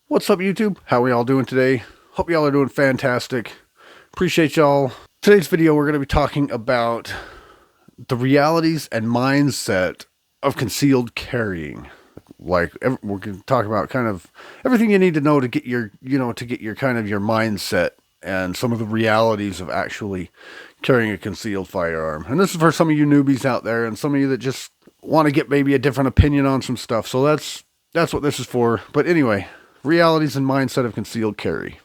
What's up, YouTube? How are y'all doing today? Hope y'all are doing fantastic. Appreciate y'all. Today's video, we're going to be talking about the realities and mindset of concealed carrying. We're going to talk about kind of everything you need to know to get your, kind of your mindset and some of the realities of actually carrying a concealed firearm. And this is for some of you newbies out there and some of you that just want to get maybe a different opinion on some stuff. So that's what this is for. But anyway, realities and mindset of concealed carry.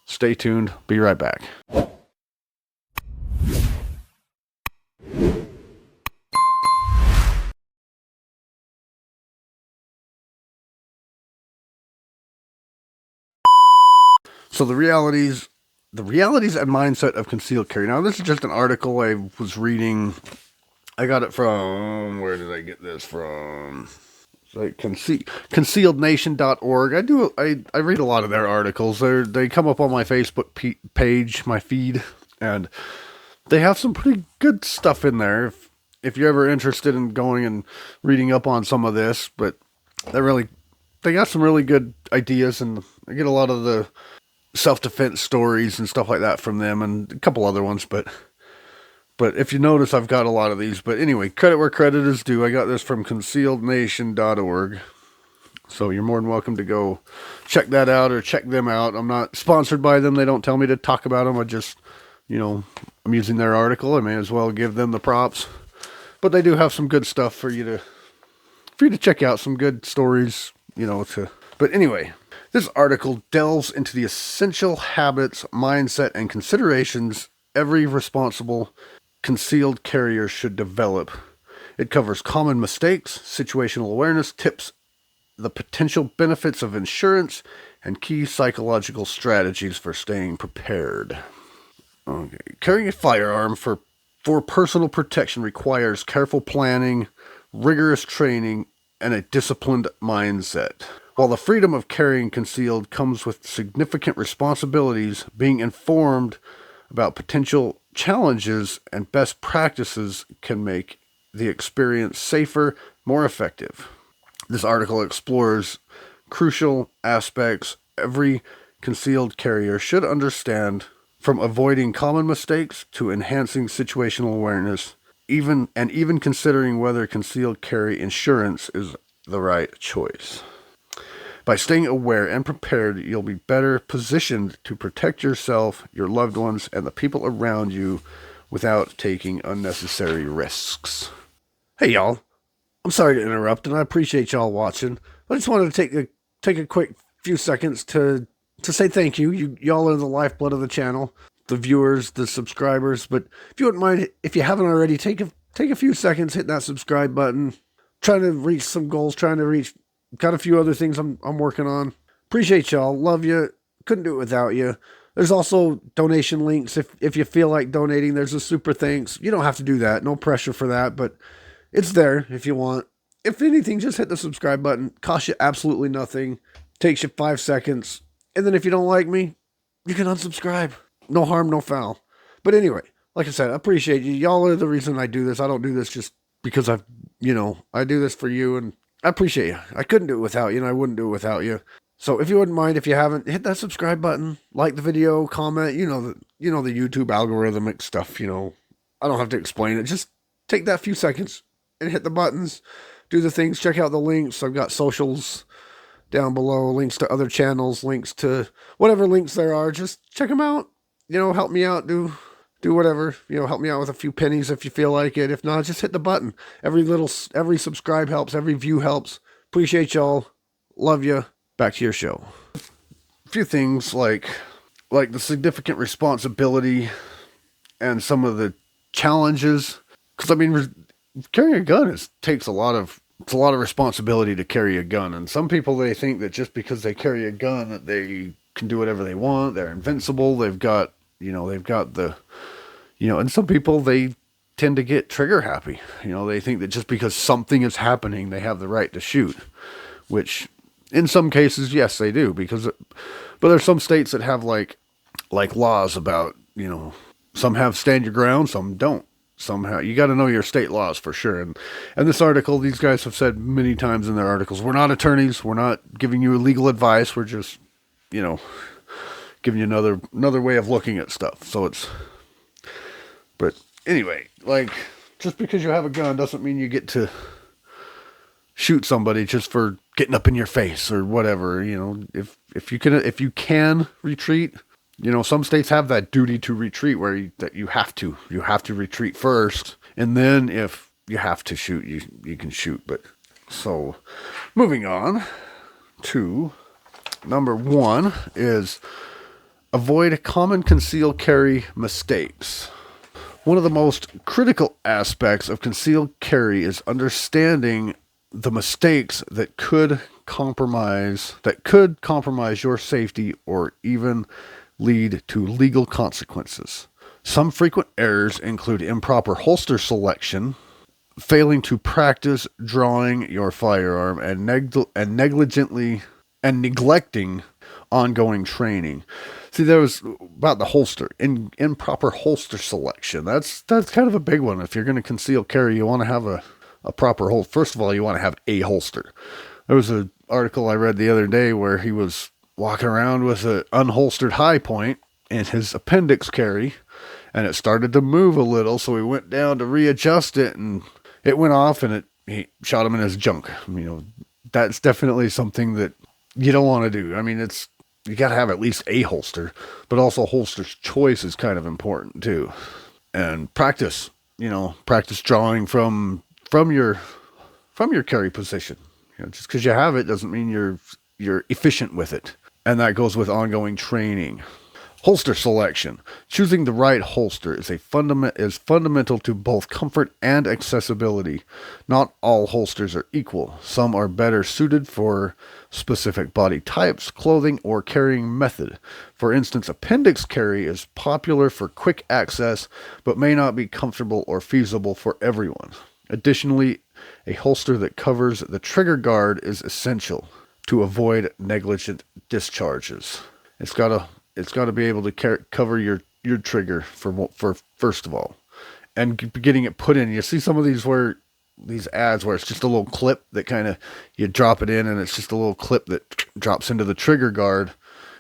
Stay tuned. Be right back. So the realities and mindset of concealed carry. Now, this is just an article I was reading. I got it from, where did I get this from? It's like concealednation.org. I read a lot of their articles. They come up on my Facebook page, my feed, and they have some pretty good stuff in there if you're ever interested in going and reading up on some of this. But they got some really good ideas, and I get a lot of the self-defense stories and stuff like that from them, and a couple other ones, but if you notice, I've got a lot of these. But anyway, credit where credit is due. I got this from concealednation.org. So you're more than welcome to go check that out or check them out. I'm not sponsored by them. They don't tell me to talk about them. I just, I'm using their article. I may as well give them the props. But they do have some good stuff for you to check out, some good stories, But anyway, this article delves into the essential habits, mindset, and considerations every responsible concealed carrier should develop. It covers common mistakes, situational awareness, tips, the potential benefits of insurance, and key psychological strategies for staying prepared. Okay. Carrying a firearm for personal protection requires careful planning, rigorous training, and a disciplined mindset. While the freedom of carrying concealed comes with significant responsibilities, being informed about potential challenges and best practices can make the experience safer, more effective. This article explores crucial aspects every concealed carrier should understand, from avoiding common mistakes to enhancing situational awareness, even considering whether concealed carry insurance is the right choice. By staying aware and prepared, you'll be better positioned to protect yourself, your loved ones, and the people around you without taking unnecessary risks. Hey, y'all. I'm sorry to interrupt, and I appreciate y'all watching. I just wanted to take a quick few seconds to say thank you. Y'all are the lifeblood of the channel, the viewers, the subscribers. But if you wouldn't mind, if you haven't already, take a few seconds, hit that subscribe button. Trying to reach some goals, got a few other things I'm working on. Appreciate y'all. Love you. Couldn't do it without you. There's also donation links. If you feel like donating, there's a super thanks. You don't have to do that. No pressure for that, but it's there if you want. If anything, just hit the subscribe button. Costs you absolutely nothing. Takes you 5 seconds. And then if you don't like me, you can unsubscribe. No harm, no foul. But anyway, like I said, I appreciate you. Y'all are the reason I do this. I don't do this just because I do this for you, and I appreciate you. I couldn't do it without you, and I wouldn't do it without you. So if you wouldn't mind, if you haven't, hit that subscribe button, like the video, comment, the YouTube algorithmic stuff, I don't have to explain it. Just take that few seconds and hit the buttons, do the things, check out the links. I've got socials down below, links to other channels, links to whatever links there are. Just check them out, help me out, do whatever, help me out with a few pennies if you feel like it. If not, just hit the button. Every subscribe helps, every view helps. Appreciate y'all. Love you. Back to your show. A few things like the significant responsibility and some of the challenges. Because, carrying a gun takes a lot of responsibility to carry a gun. And some people, they think that just because they carry a gun that they can do whatever they want. They're invincible. They've got the, and some people, they tend to get trigger happy. They think that just because something is happening, they have the right to shoot, which in some cases, yes, they do, but there's some states that have like laws about, some have stand your ground, some don't. somehow. You got to know your state laws for sure. And this article, these guys have said many times in their articles, we're not attorneys. We're not giving you legal advice. We're just, you know, giving you another way of looking at stuff. So it's, but anyway, like, just because you have a gun doesn't mean you get to shoot somebody just for getting up in your face or whatever. You know, if you can retreat, you know, some states have that duty to retreat where you have to retreat first, and then if you have to shoot, you can shoot. But so, moving on to number 1 is avoid common concealed carry mistakes. One of the most critical aspects of concealed carry is understanding the mistakes that could compromise your safety or even lead to legal consequences. Some frequent errors include improper holster selection, failing to practice drawing your firearm, and neglecting ongoing training. See, there was about the holster, improper holster selection. That's kind of a big one. If you're going to conceal carry, you want to have a proper holster. First of all, you want to have a holster. There was an article I read the other day where he was walking around with an unholstered high point in his appendix carry, and it started to move a little, so he went down to readjust it, and it went off, and he shot him in his junk. You know, that's definitely something that you don't want to do. I mean, you got to have at least a holster, but also holster's choice is kind of important too. And practice drawing from your carry position. You know, just because you have it doesn't mean you're efficient with it. And that goes with ongoing training. Holster selection. Choosing the right holster is fundamental to both comfort and accessibility. Not all holsters are equal. Some are better suited for specific body types, clothing, or carrying method. For instance, appendix carry is popular for quick access, but may not be comfortable or feasible for everyone. Additionally, a holster that covers the trigger guard is essential to avoid negligent discharges. It's got to be able to cover your trigger for first of all, and getting it put in. You see some of these ads where it's just a little clip that kind of you drop it in, and it's just a little clip that drops into the trigger guard.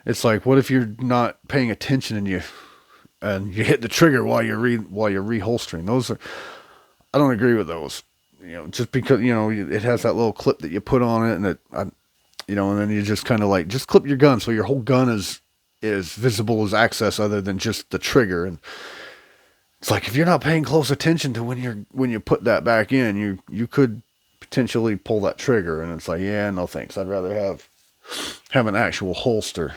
It's like, what if you're not paying attention and you hit the trigger while you're reholstering? I don't agree with those. You know, just because it has that little clip that you put on it, and and then you just kind of just clip your gun so your whole gun is visible as access other than just the trigger. And it's like, if you're not paying close attention to when you put that back in, you could potentially pull that trigger. And it's like, yeah, no thanks. I'd rather have an actual holster.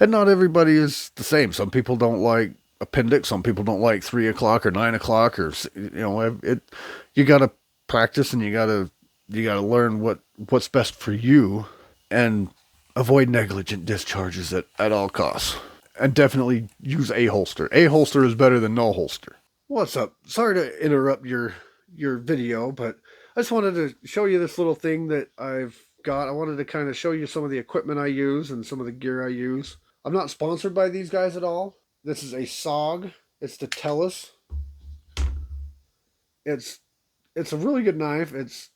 And not everybody is the same. Some people don't like appendix. Some people don't like 3 o'clock or 9 o'clock, or you got to practice, and you got to learn what's best for you, and avoid negligent discharges at all costs. And definitely use a holster. A holster is better than no holster. What's up? Sorry to interrupt your video, but I just wanted to show you this little thing that I've got. I wanted to kind of show you some of the equipment I use and some of the gear I use. I'm not sponsored by these guys at all. This is a SOG. It's the Tellus. It's a really good knife. It's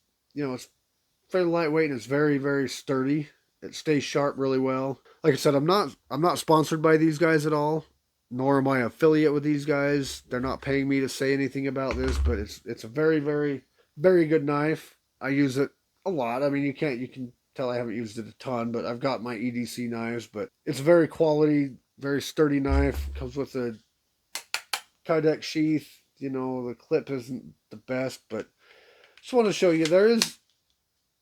fairly lightweight, and it's very, very sturdy. It stays sharp really well. Like I said, I'm not sponsored by these guys at all, nor am I affiliate with these guys. They're not paying me to say anything about this, but it's a very, very, very good knife. I use it a lot. I mean, you can tell I haven't used it a ton, but I've got my EDC knives. But it's a very quality, very sturdy knife. Comes with a Kydex sheath. The clip isn't the best, but just want to show you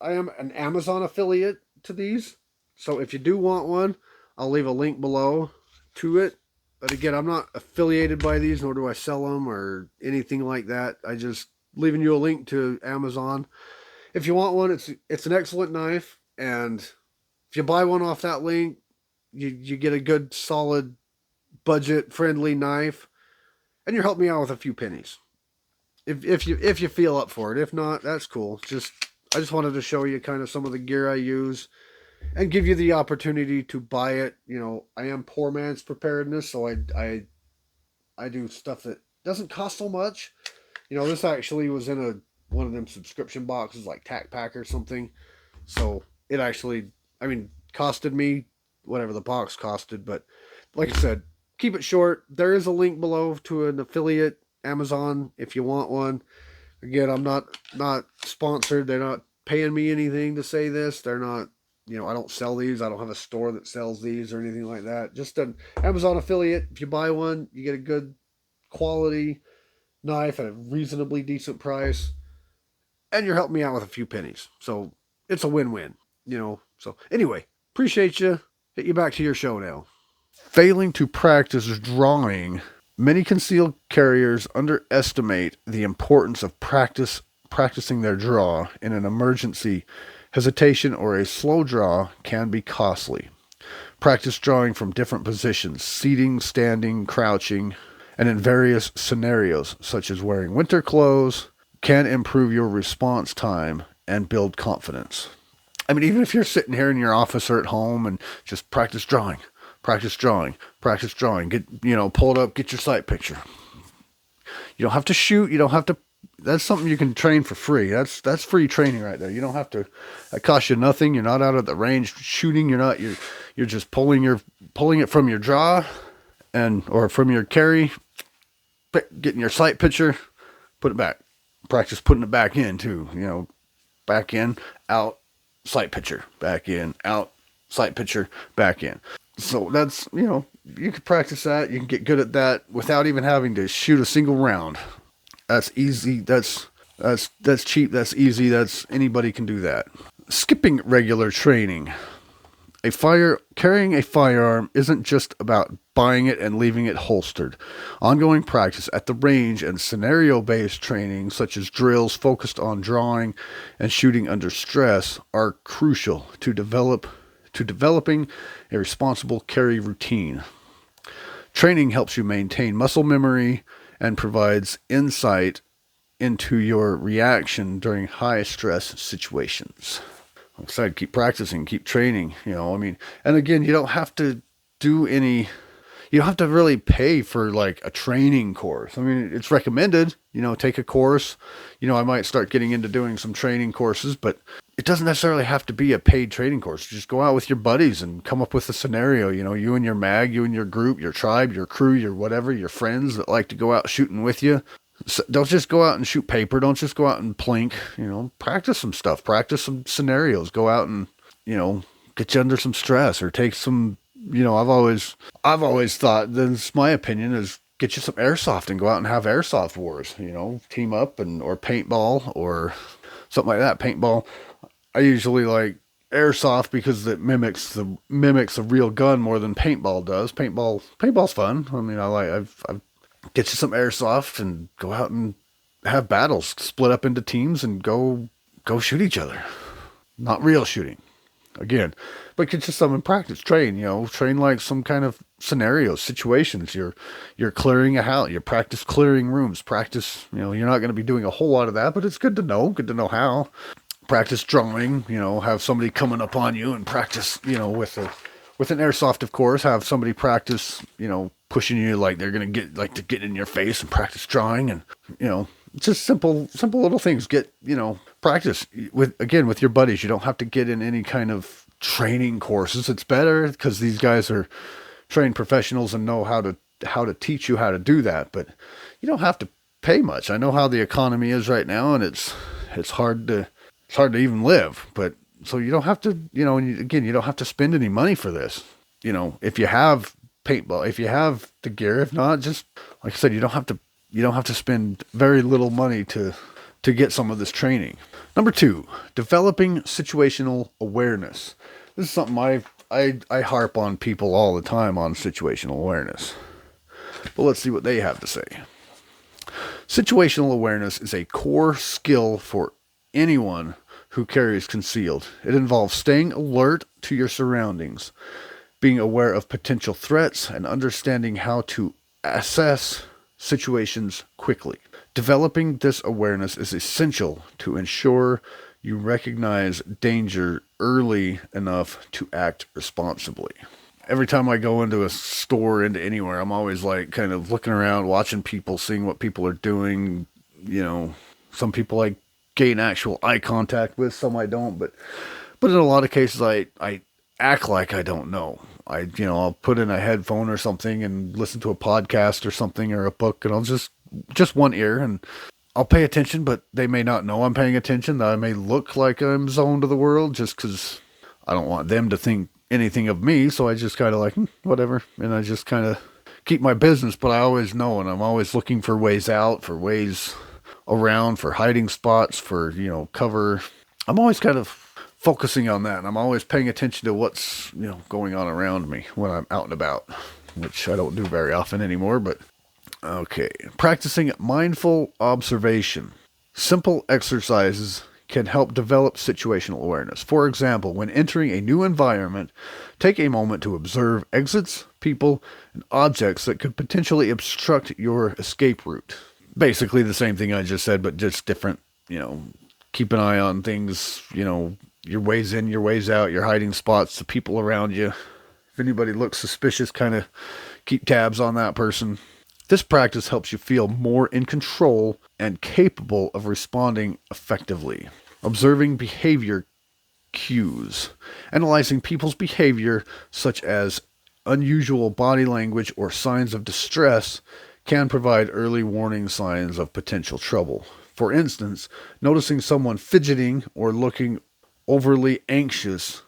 I am an Amazon affiliate to these. So if you do want one, I'll leave a link below to it. But again, I'm not affiliated by these, nor do I sell them or anything like that. I just leaving you a link to Amazon. If you want one, it's an excellent knife, and if you buy one off that link, you get a good, solid, budget-friendly knife, and you're helping me out with a few pennies. If you feel up for it. If not, that's cool. I just wanted to show you kind of some of the gear I use and give you the opportunity to buy it. I am poor man's preparedness, so I do stuff that doesn't cost so much. You know, this actually was in one of them subscription boxes like Tac Pack or something. So it actually, I mean, costed me whatever the box costed. But like I said, keep it short. There is a link below to an affiliate Amazon if you want one. Again, I'm not sponsored. They're not paying me anything to say this. They're not, you know, I don't sell these. I don't have a store that sells these or anything like that. Just an Amazon affiliate. If you buy one, you get a good quality knife at a reasonably decent price, and you're helping me out with a few pennies. So it's a win-win, you know. So anyway, appreciate you. Hit you back to your show now. Failing to practice drawing. Many concealed carriers underestimate the importance of practicing their draw. In an emergency, hesitation or a slow draw can be costly. Practice drawing from different positions, seating, standing, crouching, and in various scenarios, such as wearing winter clothes, can improve your response time and build confidence. I mean, even if you're sitting here in your office or at home and just practice drawing, practice drawing, practice drawing, get, you know, pull it up, get your sight picture. You don't have to shoot. You don't have to, that's something you can train for free. That's free training right there. You don't have to, that costs you nothing. You're not out of the range shooting. You're just pulling it from your draw or from your carry, getting your sight picture, put it back. Practice putting it back in too, you know, back in, out, sight picture, back in, out, sight picture, back in. So that's, you know, you can practice that. You can get good at that without even having to shoot a single round. That's easy. That's cheap. That's easy. Anybody can do that. Skipping regular training. Carrying a firearm isn't just about buying it and leaving it holstered. Ongoing practice at the range and scenario-based training, such as drills focused on drawing and shooting under stress, are crucial to developing a responsible carry routine. Training helps you maintain muscle memory and provides insight into your reaction during high-stress situations. Like I said, keep practicing, keep training, you know, I mean, and again, you don't have to really pay for like a training course. I mean, it's recommended, you know, take a course, you know, I might start getting into doing some training courses, but it doesn't necessarily have to be a paid training course. Just go out with your buddies and come up with a scenario, you know, you and your mag, you and your group, your tribe, your crew, your whatever, your friends that like to go out shooting with you. So don't just go out and shoot paper. Don't just go out and plink, you know, practice some stuff, practice some scenarios, go out and, you know, get you under some stress or take some, you know, I've always thought, this my opinion is get you some airsoft and go out and have airsoft wars, you know, team up or paintball or something like that. Paintball. I usually like airsoft because it mimics a real gun more than paintball does. Paintball's fun. I mean, I've get you some airsoft and go out and have battles, split up into teams and go shoot each other. Not real shooting. Again, but get you some in practice. Train like some kind of scenarios, situations. You're clearing a house. You practice clearing rooms. Practice, you know, you're not going to be doing a whole lot of that, but it's good to know how. Practice drawing, you know, have somebody coming up on you and practice, you know, with an airsoft, of course, have somebody practice, you know, pushing you like they're going to get in your face and practice drawing and, you know, just simple little things. Get, you know, practice with your buddies. You don't have to get in any kind of training courses. It's better because these guys are trained professionals and know how to teach you how to do that, but you don't have to pay much. I know how the economy is right now and it's hard to even live, but so you don't have to, you know, and you don't have to spend any money for this. You know, if you have paintball, if you have the gear, if not, just like I said, you don't have to spend very little money to get some of this training. Number 2, developing situational awareness. This is something I harp on people all the time on situational awareness. But let's see what they have to say. Situational awareness is a core skill for anyone who carries concealed. It involves staying alert to your surroundings, being aware of potential threats, and understanding how to assess situations quickly. Developing this awareness is essential to ensure you recognize danger early enough to act responsibly. every time I go into a store, into anywhere, I'm always like kind of looking around, watching people, seeing what people are doing. You know, some people I gain actual eye contact with, some I don't, but in a lot of cases I act like I don't know. I'll put in a headphone or something and listen to a podcast or something or a book, and I'll just one ear, and I'll pay attention, but they may not know I'm paying attention. That I may look like I'm zoned to the world just because I don't want them to think anything of me. So I just kind of like, whatever. And I just kind of keep my business, but I always know, and I'm always looking for ways out, for ways around, for hiding spots, for, cover. I'm always kind of focusing on that. And I'm always paying attention to what's, going on around me when I'm out and about, which I don't do very often anymore, but okay. Practicing mindful observation. Simple exercises can help develop situational awareness. For example, when entering a new environment, take a moment to observe exits, people, and objects that could potentially obstruct your escape route. Basically the same thing I just said, but just different. Keep an eye on things, your ways in, your ways out, your hiding spots, the people around you. If anybody looks suspicious, kind of keep tabs on that person. This practice helps you feel more in control and capable of responding effectively. Observing behavior cues. Analyzing people's behavior, such as unusual body language or signs of distress, can provide early warning signs of potential trouble. For instance, noticing someone fidgeting or looking overly anxious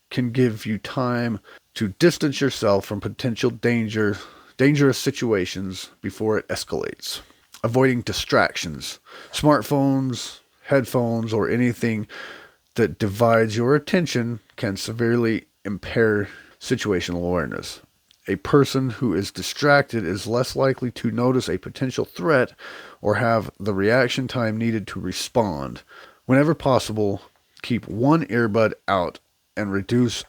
can give you time to distance yourself from potential dangerous situations before it escalates. Avoiding distractions. Smartphones, headphones, or anything that divides your attention can severely impair situational awareness. A person who is distracted is less likely to notice a potential threat or have the reaction time needed to respond. Whenever possible, keep one earbud out and reduce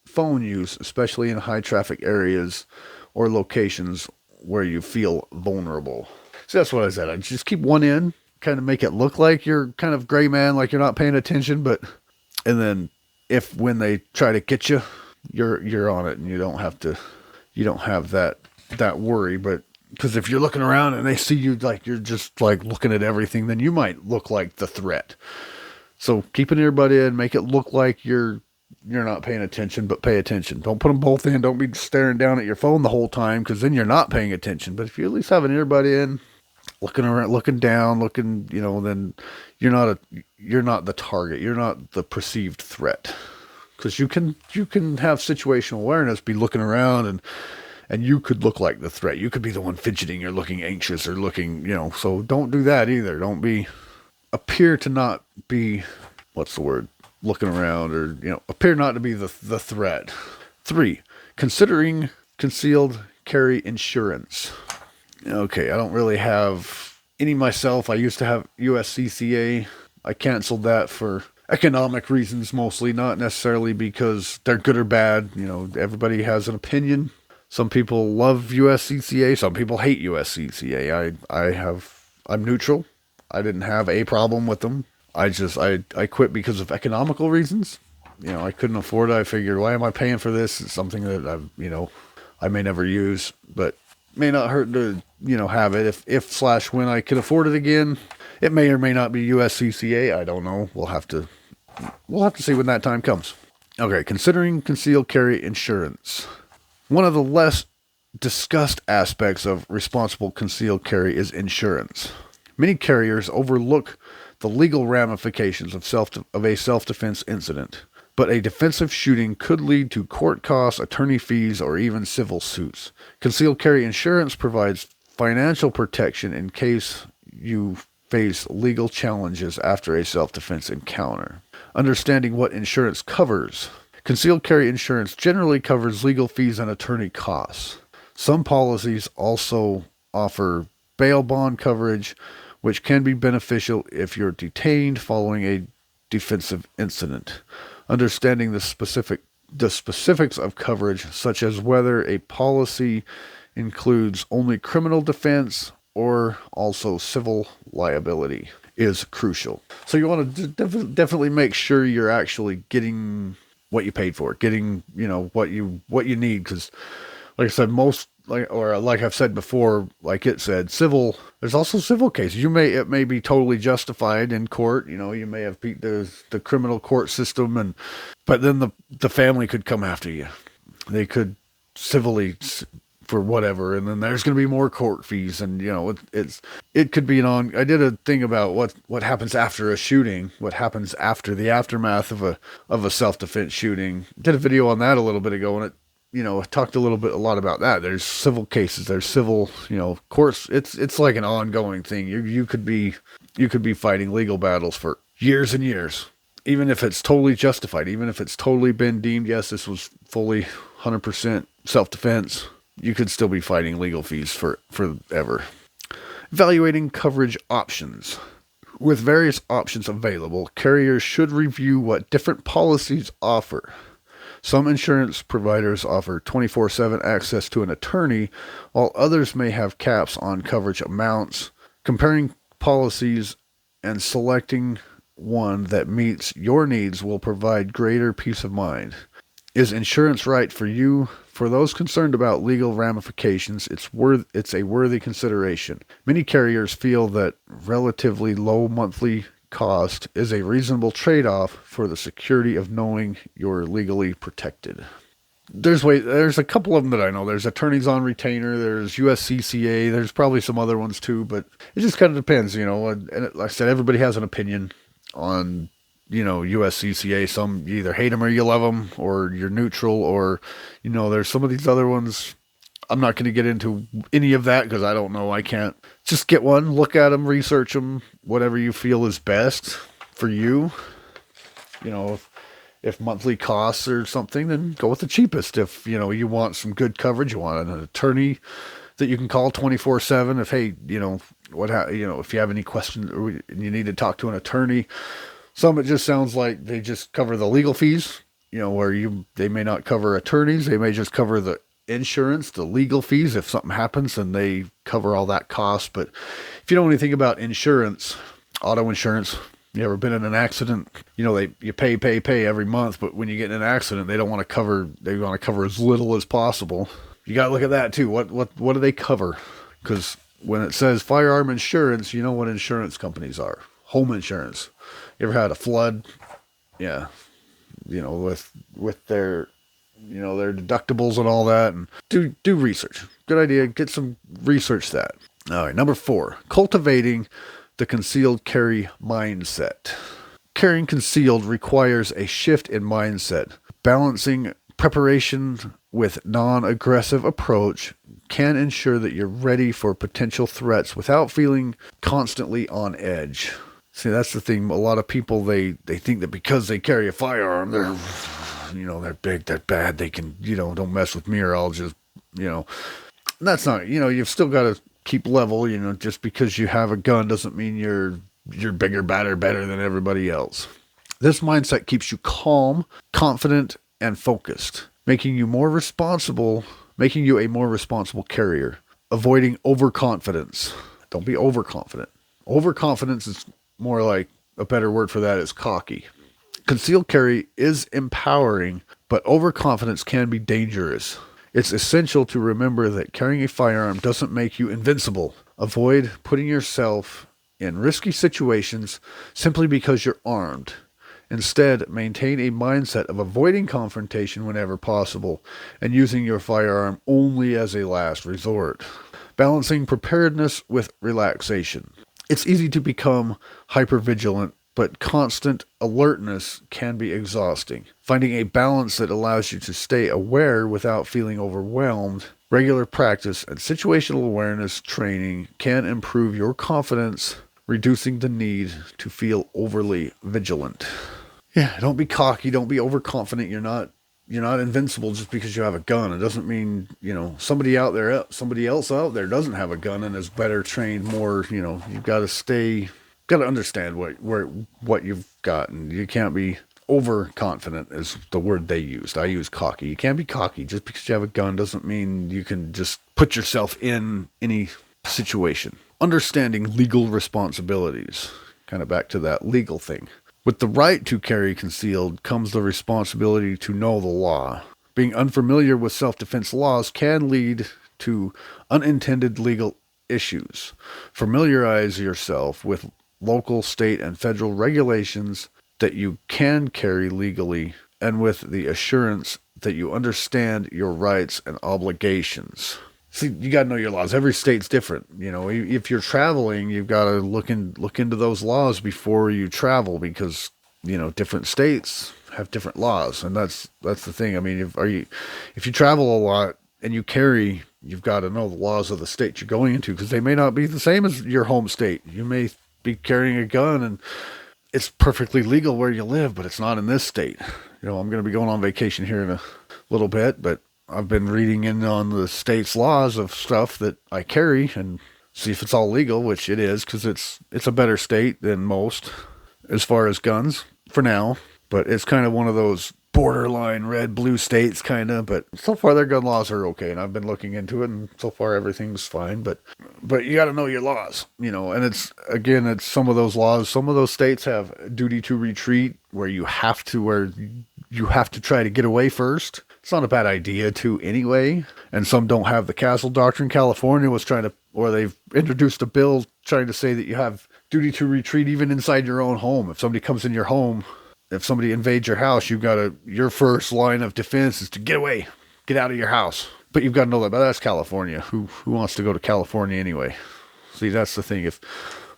phone use, especially in high traffic areas or locations where you feel vulnerable. So that's what I said. I just keep one in, kind of make it look like you're kind of gray man, like you're not paying attention, and then when they try to get you, you're on it, and you don't have that worry. But because if you're looking around and they see you like you're just like looking at everything, then you might look like the threat. So keep an earbud in, make it look like you're not paying attention, but pay attention. Don't put them both in. Don't be staring down at your phone the whole time, because then you're not paying attention. But if you at least have an earbud in, looking around, looking down, then you're not the target. You're not the perceived threat. Because you can have situational awareness, be looking around, and you could look like the threat. You could be the one fidgeting or looking anxious or looking, so don't do that either. Don't appear to not be, what's the word? Looking around, or appear not to be the threat. 3, considering concealed carry insurance. Okay, I don't really have any myself. I used to have USCCA. I canceled that for economic reasons mostly, not necessarily because they're good or bad. Everybody has an opinion. Some people love USCCA, some people hate USCCA. I'm neutral. I didn't have a problem with them. I quit because of economical reasons. I couldn't afford it. I figured, why am I paying for this? It's something that I may never use, but may not hurt to, have it if when I can afford it again. It may or may not be USCCA. I don't know. We'll have to see when that time comes. Okay. Considering concealed carry insurance. One of the less discussed aspects of responsible concealed carry is insurance. Many carriers overlook the legal ramifications of a self-defense incident, but a defensive shooting could lead to court costs, attorney fees, or even civil suits. Concealed carry insurance provides financial protection in case you face legal challenges after a self-defense encounter. Understanding what insurance covers. Concealed carry insurance generally covers legal fees and attorney costs. Some policies also offer bail bond coverage, which can be beneficial if you're detained following a defensive incident. Understanding the specifics of coverage, such as whether a policy includes only criminal defense or also civil liability, is crucial. So you want to definitely make sure you're actually getting what you paid for, getting, what you need. Because like I said, like I've said before, like it said, there's also civil cases. It may be totally justified in court. You may have beat the criminal court system, but then the family could come after you. They could civilly for whatever, and then there's going to be more court fees, and it could be I did a thing about what happens after a shooting, what happens after the aftermath of a self-defense shooting. Did a video on that a little bit ago, and it talked a lot about that. There's civil cases, there's civil, courts. It's like an ongoing thing. You could be fighting legal battles for years and years, even if it's totally justified, even if it's totally been deemed, yes, this was fully 100% self-defense. You could still be fighting legal fees forever. Evaluating coverage options. With various options available, carriers should review what different policies offer. Some insurance providers offer 24/7 access to an attorney, while others may have caps on coverage amounts. Comparing policies and selecting one that meets your needs will provide greater peace of mind. Is insurance right for you? For those concerned about legal ramifications, it's a worthy consideration. Many carriers feel that relatively low monthly cost is a reasonable trade-off for the security of knowing you're legally protected. There's a couple of them that I know. There's attorneys on retainer, there's USCCA, there's probably some other ones too, but it just kind of depends, and like I said, everybody has an opinion on USCCA. Some you either hate them or you love them, or you're neutral, or there's some of these other ones. I'm not going to get into any of that because I don't know. I can't. Just get one, look at them, research them, whatever you feel is best for you. If monthly costs or something, then go with the cheapest. If you want some good coverage, you want an attorney that you can call 24/7. If if you have any questions or you need to talk to an attorney. Some, it just sounds like they just cover the legal fees, they may not cover attorneys. They may just cover the insurance, the legal fees. If something happens, then they cover all that cost. But if you know anything about insurance, auto insurance, you ever been in an accident, you pay every month, but when you get in an accident, they want to cover as little as possible. You got to look at that too. What do they cover? Because when it says firearm insurance, you know what insurance companies are. Home insurance. You ever had a flood? Yeah. With their, their deductibles and all that, and do research. Good idea. Get some research that. All right. Number 4, cultivating the concealed carry mindset. Carrying concealed requires a shift in mindset. Balancing preparation with non-aggressive approach can ensure that you're ready for potential threats without feeling constantly on edge. See, that's the thing. A lot of people, they think that because they carry a firearm, they're big, they're bad, they can, don't mess with me or I'll just, that's not, you've still got to keep level, just because you have a gun doesn't mean you're bigger, badder, better than everybody else. This mindset keeps you calm, confident, and focused, making you a more responsible carrier. Avoiding overconfidence. Don't be overconfident. Overconfidence is more like, a better word for that is cocky. Concealed carry is empowering, but overconfidence can be dangerous. It's essential to remember that carrying a firearm doesn't make you invincible. Avoid putting yourself in risky situations simply because you're armed. Instead, maintain a mindset of avoiding confrontation whenever possible and using your firearm only as a last resort. Balancing preparedness with relaxation. It's easy to become hypervigilant, but constant alertness can be exhausting. Finding a balance that allows you to stay aware without feeling overwhelmed, regular practice and situational awareness training can improve your confidence, reducing the need to feel overly vigilant. Yeah, don't be cocky, don't be overconfident. You're not invincible just because you have a gun. It doesn't mean, somebody else out there doesn't have a gun and is better trained, more, you've got to understand what you've got, and you can't be overconfident is the word they used. I use cocky. You can't be cocky. Just because you have a gun doesn't mean you can just put yourself in any situation. Understanding legal responsibilities. Kind of back to that legal thing. With the right to carry concealed comes the responsibility to know the law. Being unfamiliar with self-defense laws can lead to unintended legal issues. Familiarize yourself with local, state, and federal regulations that you can carry legally and with the assurance that you understand your rights and obligations. See, you got to know your laws. Every state's different. You know, if you're traveling, you've got to look into those laws before you travel because, you know, different states have different laws, and that's the thing. I mean, if you travel a lot and you carry, you've got to know the laws of the state you're going into because they may not be the same as your home state. You may be carrying a gun and it's perfectly legal where you live, but it's not in this state. You know, I'm going to be going on vacation here in a little bit, but I've been reading in on the state's laws of stuff that I carry and see if it's all legal, which it is, because it's a better state than most as far as guns for now. But it's kind of one of those borderline red-blue states, kind of. But so far, their gun laws are okay, and I've been looking into it, and so far everything's fine. But you got to know your laws, you know. And it's some of those laws. Some of those states have duty to retreat, where you have to try to get away first. It's not a bad idea to anyway. And some don't have the castle doctrine. California was they've introduced a bill trying to say that you have duty to retreat even inside your own home. If somebody comes in your home, if somebody invades your house, your first line of defense is to get away, get out of your house. But you've got to know that. But that's California. Who wants to go to California anyway? See, that's the thing.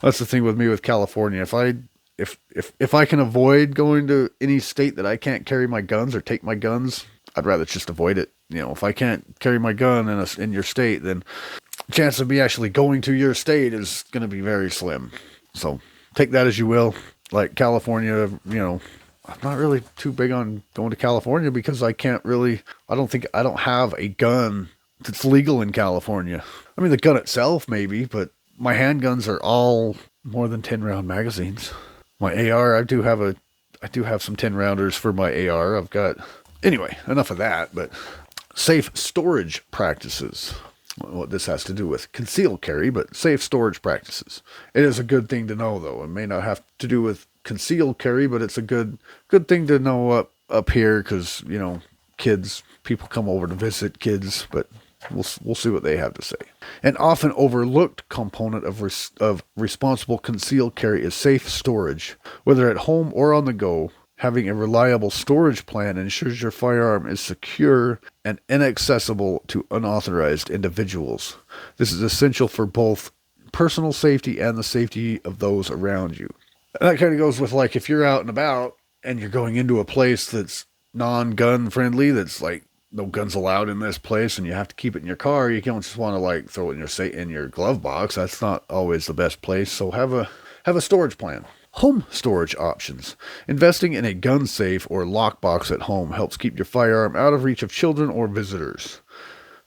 That's the thing with me with California. If I can avoid going to any state that I can't carry my guns or take my guns, I'd rather just avoid it. You know, if I can't carry my gun in your state, then the chance of me actually going to your state is going to be very slim. So take that as you will. Like California, you know, I'm not really too big on going to California because I don't have a gun that's legal in California. I mean, the gun itself maybe, but my handguns are all more than 10 round magazines. My AR, I do have some 10 rounders for my AR. Anyway, enough of that, but safe storage practices. What this has to do with concealed carry, but safe storage practices. It is a good thing to know, though. It may not have to do with concealed carry, but it's a good thing to know up here because, you know, people come over to visit kids, but we'll see what they have to say. An often overlooked component of responsible concealed carry is safe storage, whether at home or on the go. Having a reliable storage plan ensures your firearm is secure and inaccessible to unauthorized individuals. This is essential for both personal safety and the safety of those around you. And that kind of goes with, like, if you're out and about and you're going into a place that's non-gun friendly, that's like no guns allowed in this place, and you have to keep it in your car, you don't just want to like throw it in your glove box. That's not always the best place. So have a storage plan. Home storage options. Investing in a gun safe or lockbox at home helps keep your firearm out of reach of children or visitors.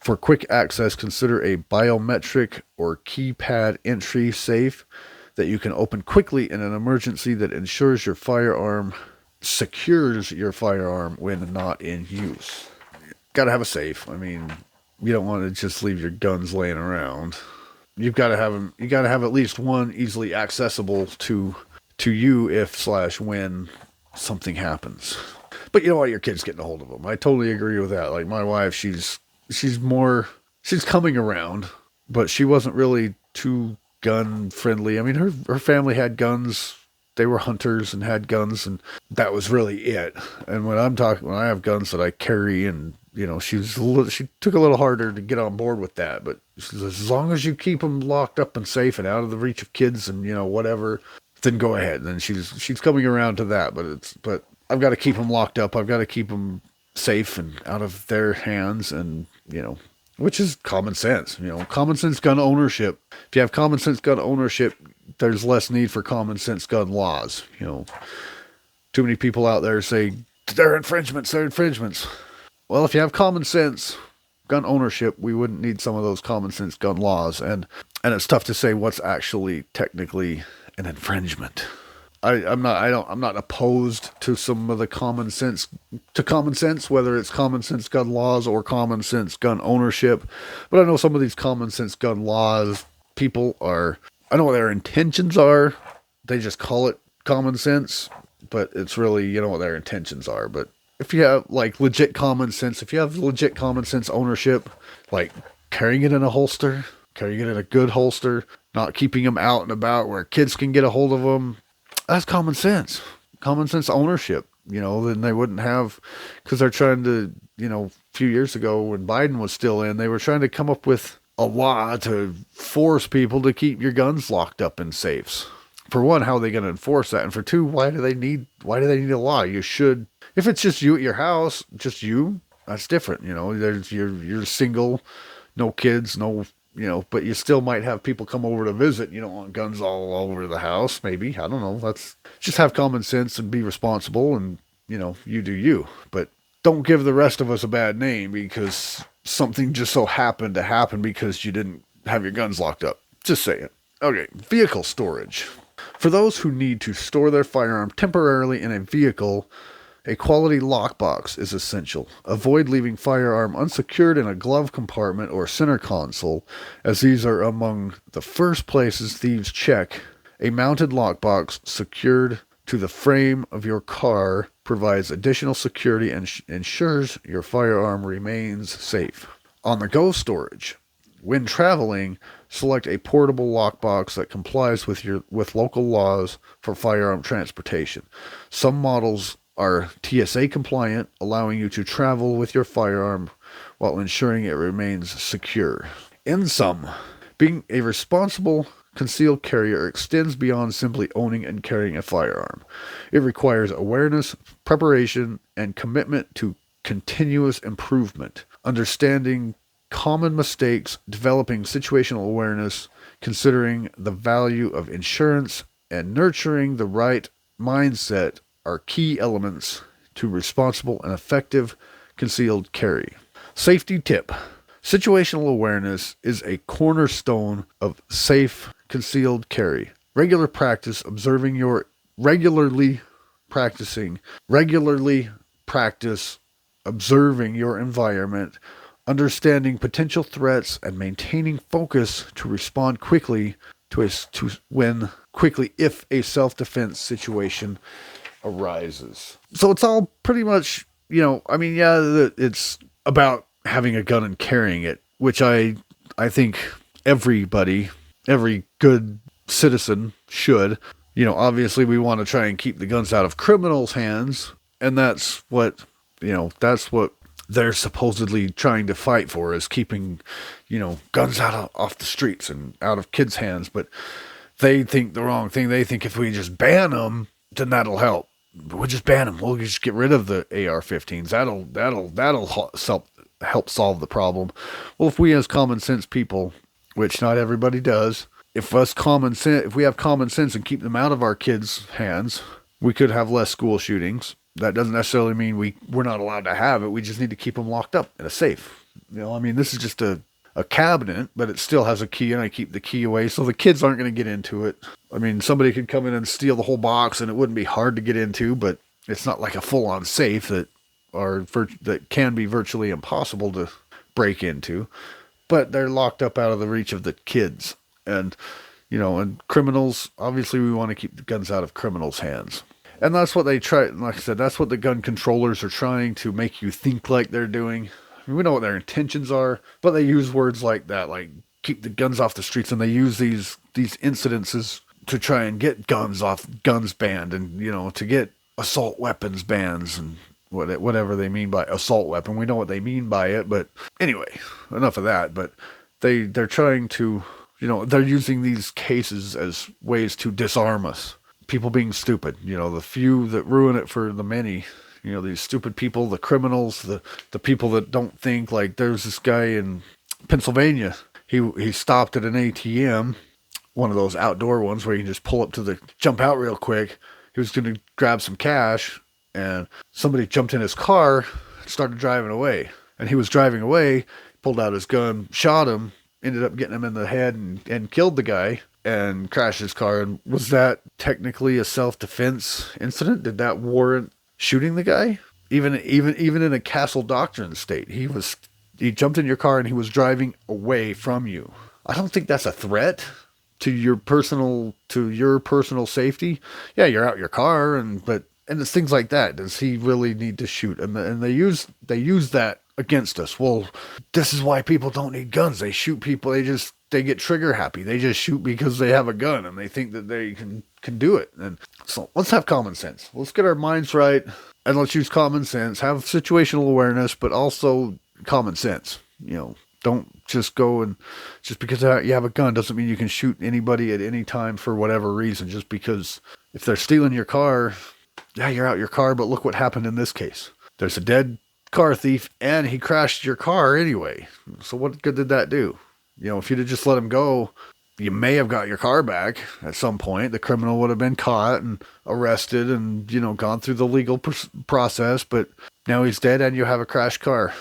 For quick access, consider a biometric or keypad entry safe that you can open quickly in an emergency that ensures secures your firearm when not in use. Got to have a safe. I mean, you don't want to just leave your guns laying around. You've got to have them. You got to have at least one easily accessible to you when something happens. But you know what? Your kid's getting a hold of them. I totally agree with that. Like my wife, she's coming around, but she wasn't really too gun friendly. I mean, her family had guns. They were hunters and had guns, and that was really it. And when I have guns that I carry, and you know, she took a little harder to get on board with that. But she says, as long as you keep them locked up and safe and out of the reach of kids and, you know, whatever, then go ahead. And she's coming around to that. But I've got to keep them locked up. I've got to keep them safe and out of their hands, and, you know, which is common sense. You know, common sense gun ownership. If you have common sense gun ownership, there's less need for common sense gun laws. You know, too many people out there say they're infringements. Well, if you have common sense gun ownership, we wouldn't need some of those common sense gun laws. And it's tough to say what's actually technically an infringement. I'm not opposed to some of the common sense, whether it's common sense gun laws or common sense gun ownership. But I know some of these common sense gun laws, I know what their intentions are. They just call it common sense. but it's really, you know, what their intentions are. But if you have like legit common sense, if you have legit common sense ownership, like carrying it in a holster, carrying it in a good holster, not keeping them out and about where kids can get a hold of them, that's common sense. Common sense ownership. You know, then they wouldn't have, because they're trying to, you know, a few years ago when Biden was still in, they were trying to come up with a law to force people to keep your guns locked up in safes. For one, how are they going to enforce that? And for two, why do they need a law? You should, if it's just you at your house, just you, that's different. You know, there's you're single, no kids, no, you know, but you still might have people come over to visit. You don't want guns all over the house, maybe. I don't know. Let's just have common sense and be responsible, and, you know, you do you. But don't give the rest of us a bad name because something just so happened to happen because you didn't have your guns locked up. Just saying. Okay, vehicle storage. For those who need to store their firearm temporarily in a vehicle, a quality lockbox is essential. Avoid leaving firearm unsecured in a glove compartment or center console, as these are among the first places thieves check. A mounted lockbox secured to the frame of your car provides additional security and ensures your firearm remains safe. On-the-go storage. When traveling, select a portable lockbox that complies with local laws for firearm transportation. Some models are TSA compliant, allowing you to travel with your firearm while ensuring it remains secure. In sum, being a responsible concealed carrier extends beyond simply owning and carrying a firearm. It requires awareness, preparation, and commitment to continuous improvement. Understanding common mistakes, developing situational awareness, considering the value of insurance, and nurturing the right mindset are key elements to responsible and effective concealed carry. Safety tip. Situational awareness is a cornerstone of safe concealed carry. Regularly practice observing your environment, understanding potential threats, and maintaining focus to respond quickly if a self-defense situation arises. So it's all pretty much, you know, I mean, yeah, it's about having a gun and carrying it, which I think every good citizen should. You know, obviously we want to try and keep the guns out of criminals' hands, and that's what they're supposedly trying to fight for, is keeping, you know, guns off the streets and out of kids' hands. But they think the wrong thing. They think if we just ban them, then that'll help. We'll just ban them. We'll just get rid of the AR-15s. That'll help solve the problem. Well, if we as common sense people, which not everybody does, if we have common sense and keep them out of our kids' hands, we could have less school shootings. That doesn't necessarily mean we're not allowed to have it. We just need to keep them locked up in a safe. You know, I mean, this is just a cabinet, but it still has a key, and I keep the key away so the kids aren't going to get into it. I mean, somebody could come in and steal the whole box, and it wouldn't be hard to get into, but it's not like a full-on safe that can be virtually impossible to break into. But they're locked up out of the reach of the kids. And, you know, and criminals, obviously we want to keep the guns out of criminals' hands. And that's what they try, like I said, that's what the gun controllers are trying to make you think like they're doing. I mean, we know what their intentions are, but they use words like that, like keep the guns off the streets, and they use these incidences to try and get guns banned, and, you know, to get assault weapons bans and whatever they mean by assault weapon. We know what they mean by it, but anyway, enough of that. But they're trying to, you know, they're using these cases as ways to disarm us. People being stupid, you know, the few that ruin it for the many. You know, these stupid people, the criminals, the people that don't think. Like, there's this guy in Pennsylvania. He stopped at an ATM, one of those outdoor ones where you can just pull up to jump out real quick. He was going to grab some cash, and somebody jumped in his car and started driving away. And he was driving away, pulled out his gun, shot him, ended up getting him in the head and killed the guy and crashed his car. And was that technically a self-defense incident? Did that warrant shooting the guy? Even in a castle doctrine state, he jumped in your car and he was driving away from you. I don't think that's a threat to your personal safety. Yeah, you're out your car, but And it's things like that. Does he really need to shoot? And they use that against us. Well, this is why people don't need guns. They shoot people. They get trigger happy. They just shoot because they have a gun and they think that they can do it. And so let's have common sense. Let's get our minds right and let's use common sense. Have situational awareness, but also common sense. Don't just go and just because you have a gun doesn't mean you can shoot anybody at any time for whatever reason. Just because if they're stealing your car, yeah, you're out your car, but look what happened in this case. There's a dead car thief and he crashed your car anyway. So what good did that do? If you'd have just let him go, you may have got your car back at some point. The criminal would have been caught and arrested and, gone through the legal process, but now he's dead and you have a crashed car.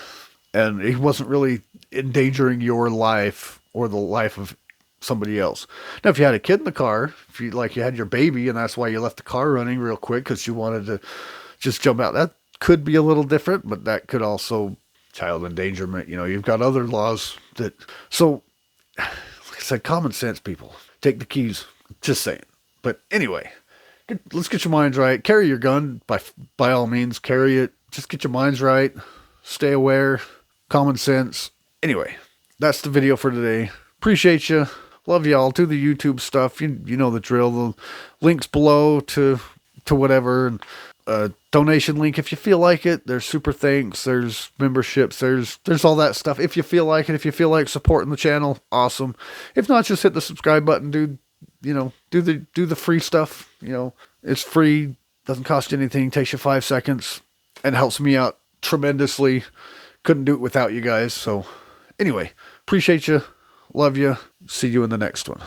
And he wasn't really endangering your life or the life of somebody else. Now, if you had a kid in the car, if you had your baby and that's why you left the car running real quick because you wanted to just jump out, that could be a little different, but that could also child endangerment. You've got other laws that, so like I said, common sense, people take the keys, just saying. But anyway, let's get your minds right. Carry your gun by all means, carry it. Just get your minds right. Stay aware. Common sense. Anyway, that's the video for today. Appreciate you. Love y'all. Do the YouTube stuff. You know the drill. The links below to whatever. And donation link if you feel like it. There's super thanks. There's memberships. There's all that stuff. If you feel like it. If you feel like supporting the channel, awesome. If not, just hit the subscribe button, dude. Do the free stuff. It's free. Doesn't cost you anything. Takes you 5 seconds and helps me out tremendously. Couldn't do it without you guys. So anyway, appreciate you. Love you. See you in the next one.